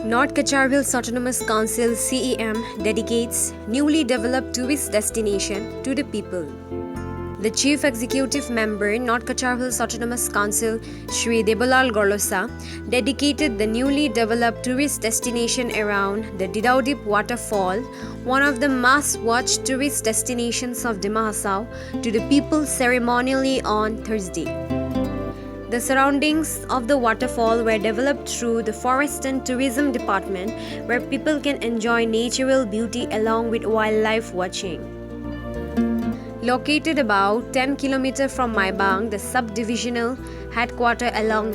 North Cachar Hills Autonomous Council (CEM) dedicates newly developed tourist destination to the people. The Chief Executive Member, North Cachar Hills Autonomous Council, Shri Debalal Gorlosa, dedicated the newly developed tourist destination around the Didaudip Waterfall, one of the must-watch tourist destinations of Dima Hasao, to the people ceremonially on Thursday. The surroundings of the waterfall were developed through the Forest and Tourism Department, where people can enjoy natural beauty along with wildlife watching. Located about 10 km from Maibang, the sub-divisional headquarters along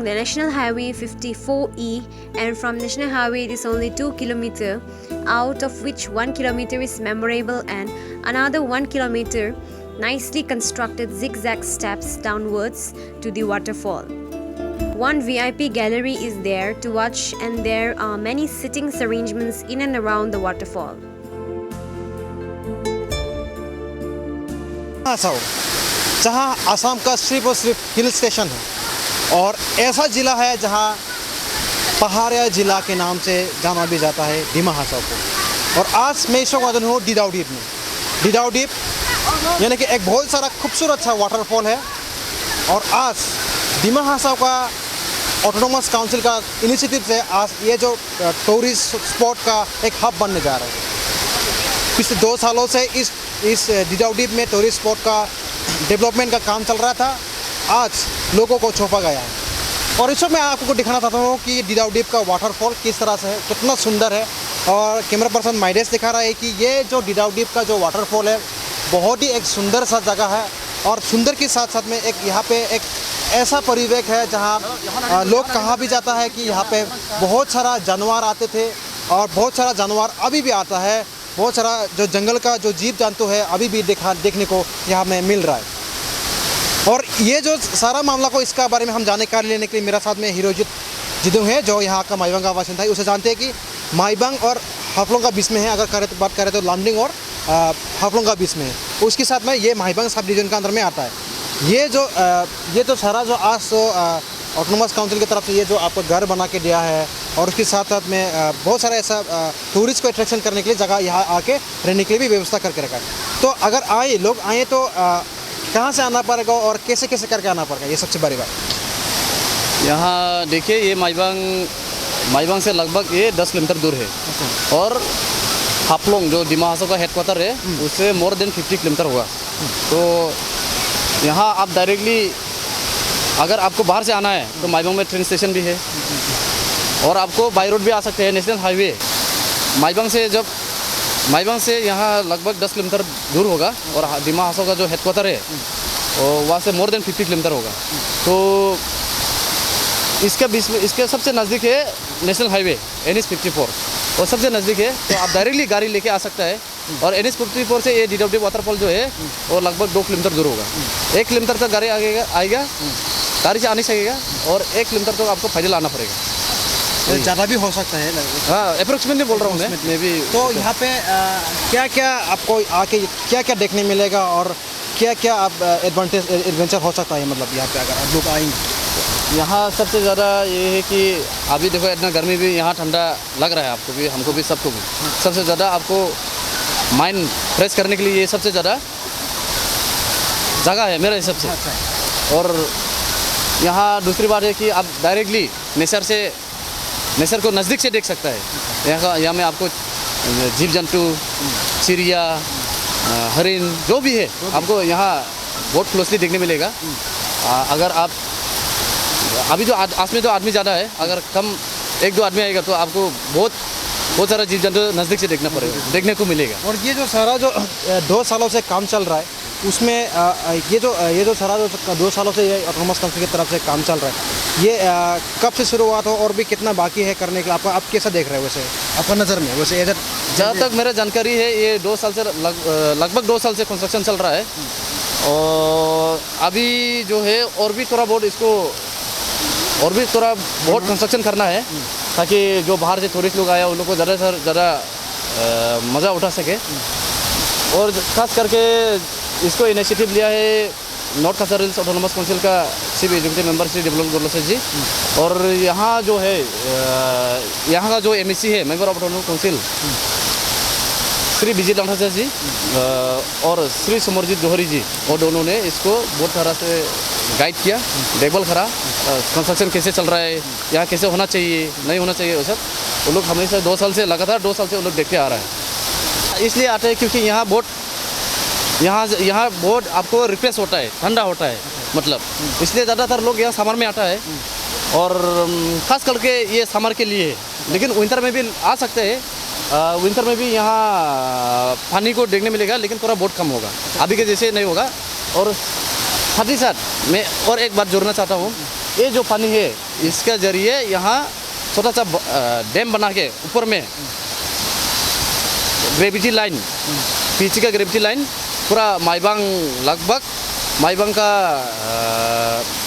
the National Highway 54E, and from National Highway it is only 2 km, out of which 1 km is memorable and another 1 km nicely constructed zigzag steps downwards to the waterfall. One VIP gallery is there to watch, and there are many sitting arrangements in and around the waterfall. जहाँ आसाम का सिर्फ और सिर्फ hill station है और ऐसा ज़िला है जहाँ पहाड़िया ज़िला के नाम से जाना भी जाता है डिमा हासाओ को। और आज मैं इस वक्त मौजूद हूँ डिडाउडीप में। डिडाउडीप यानी कि एक बहुत सारा खूबसूरत सा वाटरफॉल है और आज डिमा हासाओ का ऑटोनोमस काउंसिल का इनिशिएटिव से आज ये जो टूरिस्ट स्पॉट का एक हब बनने जा रहा है। पिछले 2 सालों से इस डिडाउडीप में टूरिस्ट स्पॉट का डेवलपमेंट का काम चल रहा था, आज लोगों को सौंपा गया है। और इस वक्त मैं आपको दिखाना चाहता हूँ कि डिडाउडीप का वाटरफॉल किस तरह से है, कितना सुंदर है। और कैमरा पर्सन माइडेस दिखा रहा है कि ये जो डिडाउडीप का जो वाटरफॉल है बहुत ही एक सुंदर सा जगह है और सुंदर के साथ साथ में एक यहाँ पे एक ऐसा परिवेश है जहाँ लोग कहा भी जाता है कि यहाँ पे बहुत सारा जानवर आते थे और बहुत सारा जानवर अभी भी आता है। बहुत सारा जो जंगल का जो जीव जंतु है अभी भी देखने को यहाँ में मिल रहा है। और ये जो सारा मामला को इसका बारे में हम जानकारी लेने के लिए मेरे साथ में हीरोजित जिदू है जो यहाँ का माईबंग का वासिंदा है। उसे जानते हैं कि माईबंग और हाफलोंग का बीच में है, अगर बात करें तो लामडिंग और हाफलोंग का बीच में है। उसके साथ में ये माईबंग सब डिवीजन के अंदर में आता है। ये जो सारा जो आज तो ऑटोनोमस काउंसिल की तरफ से ये जो आपको घर बना के दिया है और उसके साथ साथ में बहुत सारा ऐसा टूरिस्ट को अट्रैक्शन करने के लिए जगह यहाँ आके रहने के लिए भी व्यवस्था करके रखा है। तो अगर लोग आए तो कहाँ से आना पड़ेगा और कैसे कैसे करके आना पड़ेगा, ये सबसे बड़ी बात। यहाँ देखिए ये माईबंग से लगभग ये 10 किलोमीटर दूर है और हाफलोंग जो डिमा हासाओ का हेडक्वार्टर है उससे मोर देन 50 किलोमीटर होगा। तो यहाँ आप डायरेक्टली अगर आपको बाहर से आना है तो माईबंग में ट्रेन स्टेशन भी है और आपको बाई रोड भी आ सकते हैं। नेशनल हाईवे माईबंग से यहाँ लगभग 10 किलोमीटर दूर होगा और डिमा हासाओ का जो हेडक्वार्टर है और वहाँ से मोर देन 50 किलोमीटर होगा। तो इसके सबसे नज़दीक है नेशनल हाईवे NH 54 और सबसे नज़दीक है, तो आप डायरेक्टली गाड़ी लेके आ सकता है। और NH 54 से ये डिडाउडीप वाटरफॉल जो है वो लगभग 2 किलोमीटर दूर होगा। 1 किलोमीटर तक गाड़ी आएगा, गाड़ी से आ नहीं सकेगा और 1 किलोमीटर तक आपको पैदल आना पड़ेगा। ज़्यादा भी हो सकता है। हाँ, अप्रोक्सीमेटली बोल रहा हूँ मैं भी। तो यहाँ पे क्या क्या आपको आके क्या क्या देखने मिलेगा और क्या क्या आप एडवेंचर हो सकता है, मतलब यहाँ पे अगर आप लोग आएंगे। यहाँ सबसे ज़्यादा ये है कि अभी देखो इतना गर्मी भी, यहाँ ठंडा लग रहा है आपको भी, हमको भी, सबको भी। सबसे ज़्यादा आपको माइंड फ्रेश करने के लिए ये सबसे ज़्यादा जगह है मेरे हिसाब से। और यहाँ दूसरी बात है कि आप डायरेक्टली नेचर को नज़दीक से देख सकता है। यहाँ में आपको जीव जंतु, चिड़िया, हरिन जो भी है आपको यहाँ बहुत क्लोजली देखने मिलेगा। अगर आप अभी जो आज में जो आदमी ज़्यादा है, अगर कम 1-2 आदमी आएगा तो आपको बहुत सारा जीव जंतु नज़दीक से देखने को मिलेगा। और ये जो सारा जो 2 सालों से काम चल रहा है उसमें ये जो सारा जो 2 सालों से ये ऑटोनोमस काउंसिल की तरफ से काम चल रहा है, ये कब से शुरुआत हो और भी कितना बाकी है करने के, आप कैसा देख रहे हैं वैसे आपका नज़र में? वैसे इधर जहाँ तक मेरा जानकारी है ये 2 साल से लगभग 2 साल से कंस्ट्रक्शन चल रहा है और अभी जो है और भी थोड़ा बहुत कंस्ट्रक्शन करना है ताकि जो बाहर से टूरिस्ट लोग आया उन लोग को ज़्यादा से ज़्यादा मज़ा उठा सके। और खास करके इसको इनिशिएटिव लिया है North Cachar Hills Autonomous Council का chief executive member Shri Debolal Gorlosa ji, और यहाँ जो है यहाँ का जो एमएससी है, member of autonomous council, Shri Vijay Lantha ji और श्री समरजीत जौहरी जी, और दोनों ने इसको बहुत तरह से गाइड किया, देखभाल करा, कंस्ट्रक्शन कैसे चल रहा है, यहाँ कैसे होना चाहिए, नहीं होना चाहिए, वो सब वो लोग हमेशा 2 साल से लगातार 2 साल से वो लोग देखते आ रहा है। इसलिए आते हैं क्योंकि यहाँ बहुत आपको रिफ्रेश होता है, ठंडा होता है, मतलब इसलिए ज़्यादातर लोग यहाँ समर में आता है, और ख़ास करके ये समर के लिए है, लेकिन विंटर में भी आ सकते हैं। विंटर में भी यहाँ पानी को देखने मिलेगा, लेकिन थोड़ा बहुत कम होगा, अभी के जैसे नहीं होगा। और साथ ही साथ मैं और एक बात जोड़ना चाहता हूँ, ये जो पानी है इसके ज़रिए यहाँ छोटा सा डैम बना के ऊपर में ग्रेविटी लाइन, पीछे का ग्रेविटी लाइन पूरा माईबांग, लगभग माईबांग का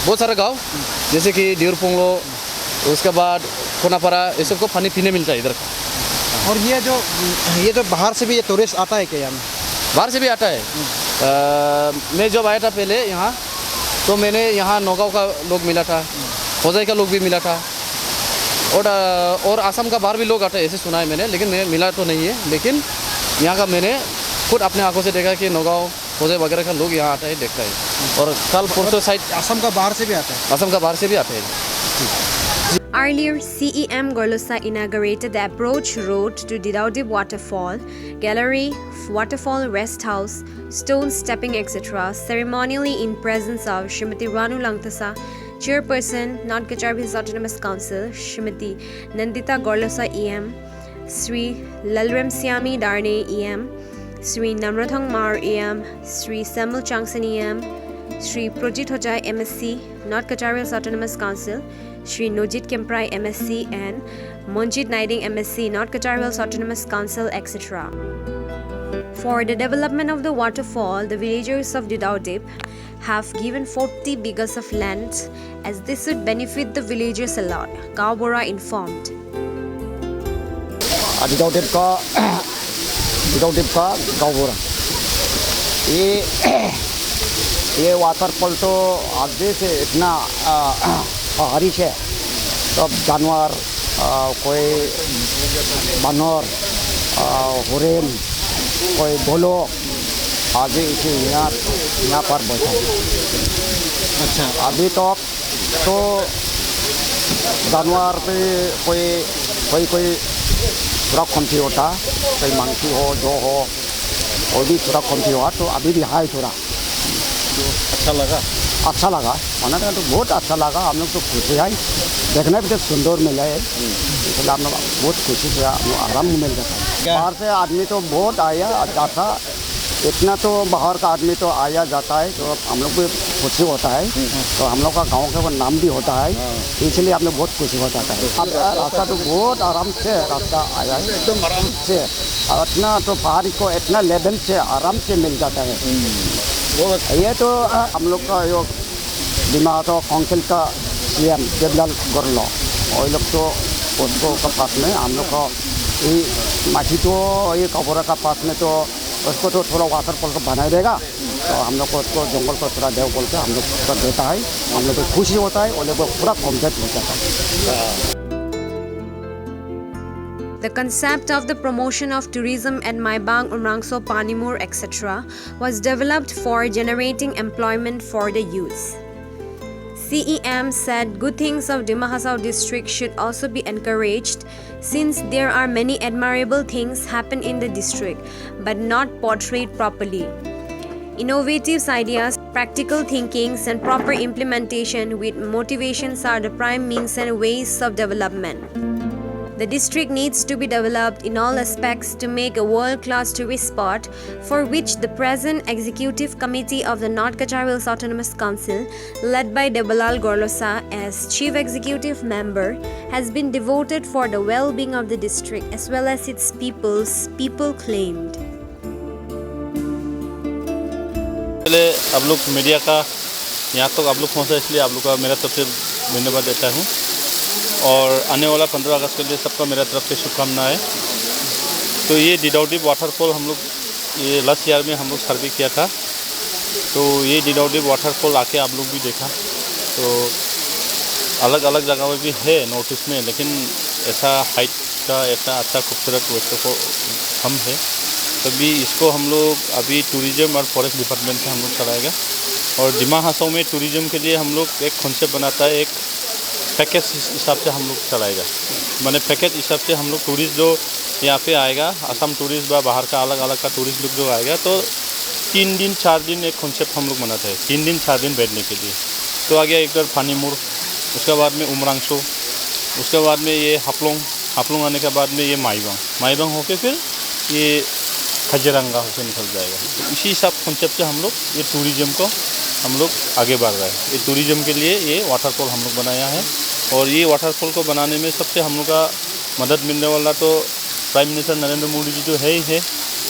बहुत सारा गांव जैसे कि डियरपोंगलो, उसके बाद कोनापारा, ये सबको पानी पीने मिलता है इधर का। और ये जो बाहर से भी ये टूरिस्ट आता है क्या यहाँ? बाहर से भी आता है। मैं जब आया था पहले यहाँ, तो मैंने यहाँ नौगांव का लोग मिला था, होजाई का लोग भी मिला था, और आसाम का बाहर भी लोग आते हैं, ऐसे सुना है मैंने, लेकिन मैं मिला तो नहीं है। लेकिन यहाँ का मैंने खुद अपने आंखों से देखा कि नौगांव, होजाई वगैरह का लोग यहाँ आता है, देखता है। और कल परसों साइड असम का बाहर से भी आता है? असम का बाहर से भी आते हैं। Earlier, CEM Gorlosa inaugurated the approach road to Didaudib Waterfall, gallery, waterfall rest house, stone stepping, etc. ceremonially in presence of Srimati Ranu Langtasa, Chairperson, North Kachar Hills Autonomous Council, Srimati Nandita Gorlosa EM, Sri Lalrem Siami Darne EM, Sri Namrathang Mar EM, Sri Samuel Changsan EM, Sri Projit Hojai MSc, North Kachar Hills Autonomous Council, Sri Nojit Kemprai MSc and Monjit Naiding MSc, North Kachar Hills Autonomous Council, etc. For the development of the waterfall, the villagers of Didaudib have given 40 bighas of land, as this would benefit the villagers a lot, Kaubora informed. डिडाउडिब का गाँवबोरा, ये waterfall तो आगे से इतना पहाड़ी है, सब जानवर, कोई बानर, हरिण, कोई बोलो आगे इसे यहाँ पर बैठा है। अच्छा, अभी तक तो जानवर पे कोई थोड़ा कमती होता, कोई मंकी हो, जो हो, वो भी थोड़ा कमती हुआ, तो अभी भी है थोड़ा। अच्छा लगा माना तो बहुत अच्छा लगा, हम लोग तो खुशी है, देखने भी तो सुंदर मिला है, इसलिए हम लोग बहुत खुशी से आराम मिल जाता है। बाहर से आदमी तो बहुत आया जाता, इतना तो बाहर का आदमी तो आया जाता है, तो हम लोग को खुशी होता है, तो हम लोग का गांव का वो नाम भी होता है, इसलिए हम लोग बहुत खुशी हो जाता है। रास्ता तो बहुत आराम से रास्ता आया है, एकदम आराम से, इतना तो पहाड़ी को इतना लेवल से आराम से मिल जाता है। ये तो हम लोग का यो डिमा हासाओ काउंसिल का CM देवलाल गोरलो, और लोग तो उसको का पास में हम लोग का ये माटी तो ये कबोरा का पास में तो उसको तो थोड़ा वाटरफॉल को बना देगा, तो हम लोग को उसको जंगल को थोड़ा देव बोल के हम लोग को देता है, हम लोग को खुशी होता है, और लोग को पूरा कॉम्प्लीट हो जाता है। The concept of the promotion of tourism at Maibang, Umrangso, Panimur, etc. was developed for generating employment for the youth. CEM said good things of Dima Hasao district should also be encouraged, since there are many admirable things happen in the district but not portrayed properly. Innovative ideas, practical thinkings and proper implementation with motivations are the prime means and ways of development. The district needs to be developed in all aspects to make a world-class tourist spot, for which the present Executive Committee of the North Kachar Hills Autonomous Council, led by Debalal Gorlosa as Chief Executive Member, has been devoted for the well-being of the district as well as its people claimed. पहले आप लोग media का यहाँ तक आप लोग पहुँचा, इसलिए आप लोग का मेरा तरफ से धन्यवाद देता हूँ, और आने वाला 15 अगस्त के लिए सबका मेरा तरफ से शुभकामनाएं। तो ये डिडाउडिब वाटरफॉल हम लोग ये लास्ट ईयर में हम लोग सर्वे किया था, तो ये डिडाउडिब वाटरफॉल आके आप लोग भी देखा, तो अलग अलग जगह में भी है नॉर्थ ईस्ट में, लेकिन ऐसा हाइट का ऐसा अच्छा खूबसूरत वॉटरफॉल हम है। तभी इसको हम लोग अभी टूरिज़्म और फॉरेस्ट डिपार्टमेंट से हम लोग चलाएगा। और डिमा हासाओ में टूरिज़्म के लिए हम लोग एक कॉन्सेप्ट बनाता है, एक पैकेज हिसाब से हम लोग चलाएगा। माने पैकेज हिसाब से हम लोग टूरिस्ट जो यहाँ पे आएगा, असम टूरिस्ट व बाहर का अलग अलग का टूरिस्ट लोग जो आएगा, तो 3 दिन 4 दिन एक कॉन्सेप्ट हम लोग बनाते हैं, 3 दिन 4 दिन बैठने के लिए। तो आ गया एक बार फानीमुर, उसके बाद में उमरांगसो, उसके बाद में ये हापलोंग आने के बाद में ये माईबंग होके फिर ये खजरंगा होकर निकल जाएगा। तो इसी सब कॉन्सेप्ट से हम लोग ये टूरिज़्म को हम लोग आगे बढ़ रहे हैं। ये टूरिज़्म के लिए ये वाटरफॉल हम लोग बनाया है, और ये वाटरफॉल को बनाने में सबसे हम लोग का मदद मिलने वाला तो प्राइम मिनिस्टर नरेंद्र मोदी जी तो है ही है,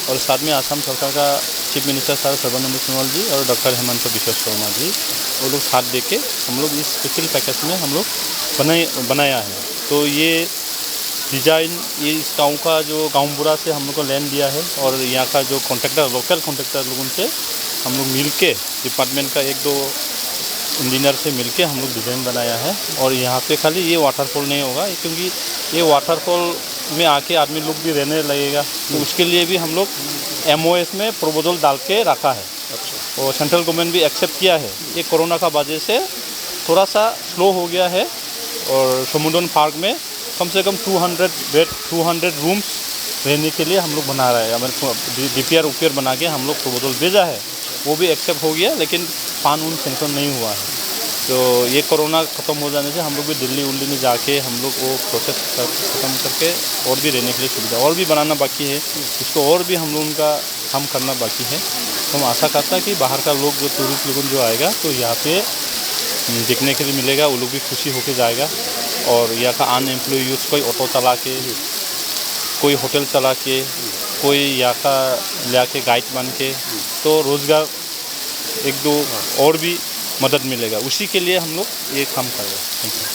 और साथ में असम सरकार का chief minister sir Sarbananda Sonowal ji और डॉक्टर हेमंत बिश्व शर्मा जी, वो लोग साथ दे के हम लोग इस स्पेशल पैकेज में हम लोग बनाया है। तो ये डिज़ाइन ये इस गाँव का जो गाँव बुरा से हम लोग को लैंड दिया है, और यहाँ का जो कॉन्ट्रैक्टर लोकल कॉन्ट्रैक्टर लोगों से हम लोग मिल के डिपार्टमेंट का 1-2 इंजीनियर से मिल के हम लोग डिज़ाइन बनाया है। और यहाँ पे खाली ये वाटरफॉल नहीं होगा, क्योंकि ये वाटरफॉल में आके आदमी लोग भी रहने लगेगा, तो उसके लिए भी हम लोग MOS में प्रपोजल डाल के रखा है। और सेंट्रल गवर्नमेंट भी एक्सेप्ट किया है। ये कोरोना का वजह से थोड़ा सा स्लो हो गया है, और समुद्रन पार्क में कम से कम 200 बेड 200 रूम्स रहने के लिए हम लोग बना रहे हैं। हमारे DPR बना के हम लोग प्रपोजल भेजा है, वो भी एक्सेप्ट हो गया, लेकिन कानून सेंक्शन नहीं हुआ है। तो ये कोरोना ख़त्म हो जाने से हम लोग भी दिल्ली में जाके हम लोग वो प्रोसेस ख़त्म करके और भी रहने के लिए सुविधा और भी बनाना बाकी है, इसको और भी हम लोगों का काम करना बाकी है। तो हम आशा करता है कि बाहर का लोग जो टूरिस्ट लोगों जो आएगा तो यहाँ पे देखने के लिए मिलेगा, वो लोग भी खुशी होके जाएगा। और यहाँ का अनएम्प्लॉय यूथ कोई ऑटो चला के, कोई होटल चला के, कोई यहाँ का ला के गाइड बन के, तो रोज़गार 1-2 और भी मदद मिलेगा। उसी के लिए हम लोग ये काम कर रहे हैं। Thank you.